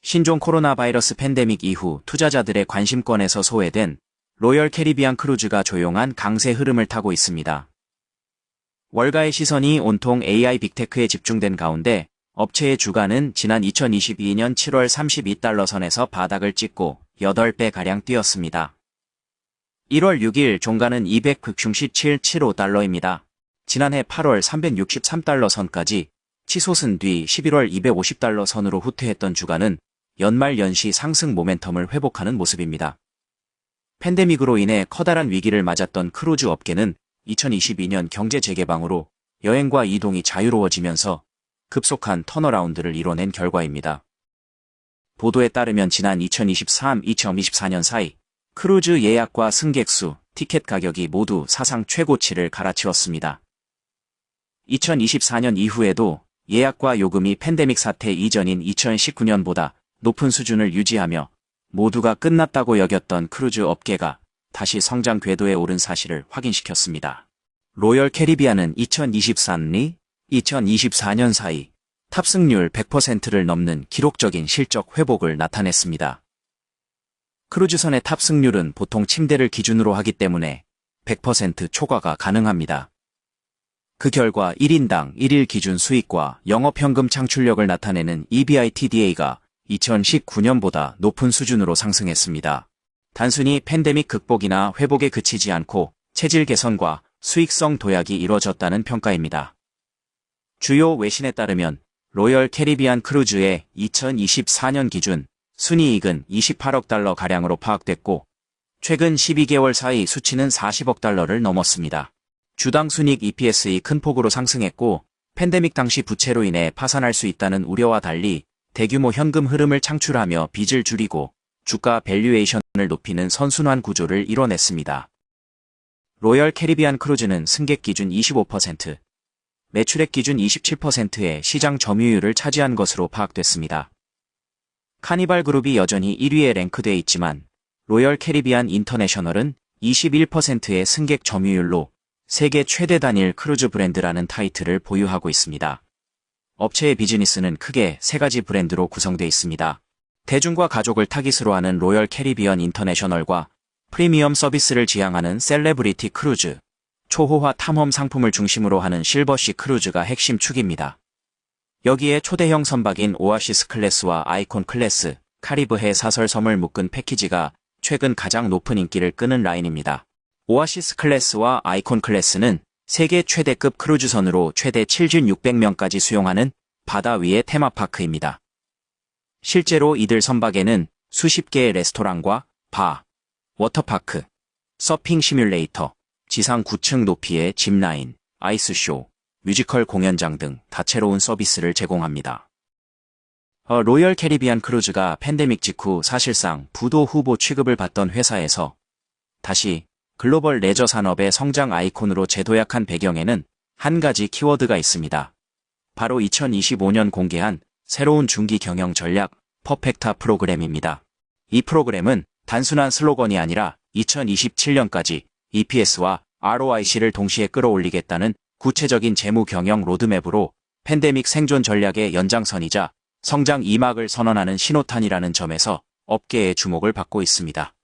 신종 코로나 바이러스 팬데믹 이후 투자자들의 관심권에서 소외된 로열 캐리비안 크루즈가 조용한 강세 흐름을 타고 있습니다. 월가의 시선이 온통 AI 빅테크에 집중된 가운데 업체의 주가는 지난 2022년 7월 32달러 선에서 바닥을 찍고 8배가량 뛰었습니다. 1월 6일 종가는 267.75달러입니다. 지난해 8월 363달러 선까지 치솟은 뒤 11월 250달러 선으로 후퇴했던 주가는 연말 연시 상승 모멘텀을 회복하는 모습입니다. 팬데믹으로 인해 커다란 위기를 맞았던 크루즈 업계는 2022년 경제 재개방으로 여행과 이동이 자유로워지면서 급속한 턴어라운드를 이뤄낸 결과입니다. 보도에 따르면 지난 2023-2024년 사이 크루즈 예약과 승객 수, 티켓 가격이 모두 사상 최고치를 갈아치웠습니다. 2024년 이후에도 예약과 요금이 팬데믹 사태 이전인 2019년보다 높은 수준을 유지하며 모두가 끝났다고 여겼던 크루즈 업계가 다시 성장 궤도에 오른 사실을 확인시켰습니다. 로열 캐리비안은 2024년 사이 탑승률 100%를 넘는 기록적인 실적 회복을 나타냈습니다. 크루즈선의 탑승률은 보통 침대를 기준으로 하기 때문에 100% 초과가 가능합니다. 그 결과 1인당 1일 기준 수익과 영업현금 창출력을 나타내는 EBITDA가 2019년보다 높은 수준으로 상승했습니다. 단순히 팬데믹 극복이나 회복에 그치지 않고 체질 개선과 수익성 도약이 이뤄졌다는 평가입니다. 주요 외신에 따르면 로열 캐리비안 크루즈의 2024년 기준 순이익은 28억 달러 가량으로 파악됐고 최근 12개월 사이 수치는 40억 달러를 넘었습니다. 주당 순이익 EPS이 큰 폭으로 상승했고 팬데믹 당시 부채로 인해 파산할 수 있다는 우려와 달리 대규모 현금 흐름을 창출하며 빚을 줄이고 주가 밸류에이션을 높이는 선순환 구조를 이뤄냈습니다. 로열 캐리비안 크루즈는 승객 기준 25%, 매출액 기준 27%의 시장 점유율을 차지한 것으로 파악됐습니다. 카니발 그룹이 여전히 1위에 랭크돼 있지만 로열 캐리비안 인터내셔널은 21%의 승객 점유율로 세계 최대 단일 크루즈 브랜드라는 타이틀을 보유하고 있습니다. 업체의 비즈니스는 크게 세 가지 브랜드로 구성되어 있습니다. 대중과 가족을 타깃으로 하는 로열 캐리비안 인터내셔널과 프리미엄 서비스를 지향하는 셀레브리티 크루즈, 초호화 탐험 상품을 중심으로 하는 실버시 크루즈가 핵심 축입니다. 여기에 초대형 선박인 오아시스 클래스와 아이콘 클래스, 카리브해 사설섬을 묶은 패키지가 최근 가장 높은 인기를 끄는 라인입니다. 오아시스 클래스와 아이콘 클래스는 세계 최대급 크루즈선으로 최대 7,600명까지 수용하는 바다 위의 테마파크입니다. 실제로 이들 선박에는 수십 개의 레스토랑과 바, 워터파크, 서핑 시뮬레이터, 지상 9층 높이의 짚라인, 아이스쇼, 뮤지컬 공연장 등 다채로운 서비스를 제공합니다. 로열 캐리비안 크루즈가 팬데믹 직후 사실상 부도 후보 취급을 받던 회사에서 다시 글로벌 레저 산업의 성장 아이콘으로 재도약한 배경에는 한 가지 키워드가 있습니다. 바로 2025년 공개한 새로운 중기 경영 전략 퍼펙타 프로그램입니다. 이 프로그램은 단순한 슬로건이 아니라 2027년까지 EPS와 ROIC를 동시에 끌어올리겠다는 구체적인 재무 경영 로드맵으로 팬데믹 생존 전략의 연장선이자 성장 2막을 선언하는 신호탄이라는 점에서 업계의 주목을 받고 있습니다.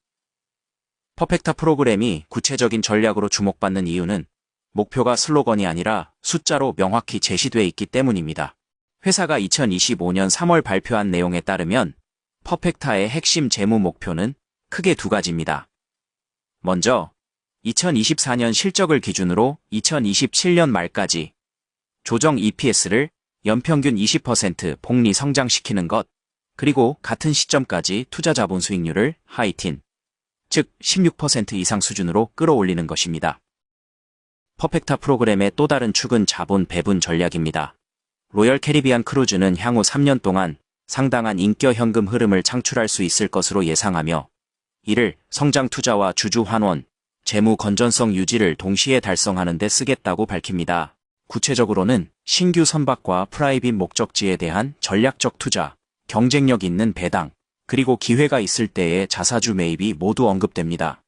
퍼펙타 프로그램이 구체적인 전략으로 주목받는 이유는 목표가 슬로건이 아니라 숫자로 명확히 제시돼 있기 때문입니다. 회사가 2025년 3월 발표한 내용에 따르면 퍼펙타의 핵심 재무 목표는 크게 두 가지입니다. 먼저 2024년 실적을 기준으로 2027년 말까지 조정 EPS를 연평균 20% 복리 성장시키는 것, 그리고 같은 시점까지 투자 자본 수익률을 하이틴, 즉 16% 이상 수준으로 끌어올리는 것입니다. 퍼펙타 프로그램의 또 다른 축은 자본 배분 전략입니다. 로열 캐리비안 크루즈는 향후 3년 동안 상당한 인겨 현금 흐름을 창출할 수 있을 것으로 예상하며 이를 성장 투자와 주주 환원, 재무 건전성 유지를 동시에 달성하는 데 쓰겠다고 밝힙니다. 구체적으로는 신규 선박과 프라이빗 목적지에 대한 전략적 투자, 경쟁력 있는 배당, 그리고 기회가 있을 때의 자사주 매입이 모두 언급됩니다.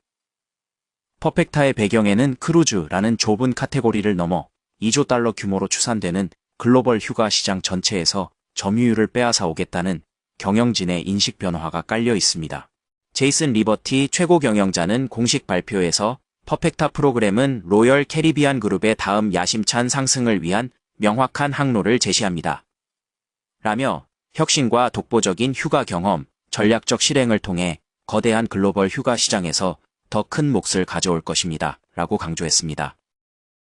퍼펙타의 배경에는 크루즈라는 좁은 카테고리를 넘어 2조 달러 규모로 추산되는 글로벌 휴가 시장 전체에서 점유율을 빼앗아 오겠다는 경영진의 인식 변화가 깔려 있습니다. 제이슨 리버티 최고 경영자는 공식 발표에서 퍼펙타 프로그램은 로열 캐리비안 그룹의 다음 야심찬 상승을 위한 명확한 항로를 제시합니다. 라며 혁신과 독보적인 휴가 경험, 전략적 실행을 통해 거대한 글로벌 휴가 시장에서 더 큰 몫을 가져올 것입니다. 라고 강조했습니다.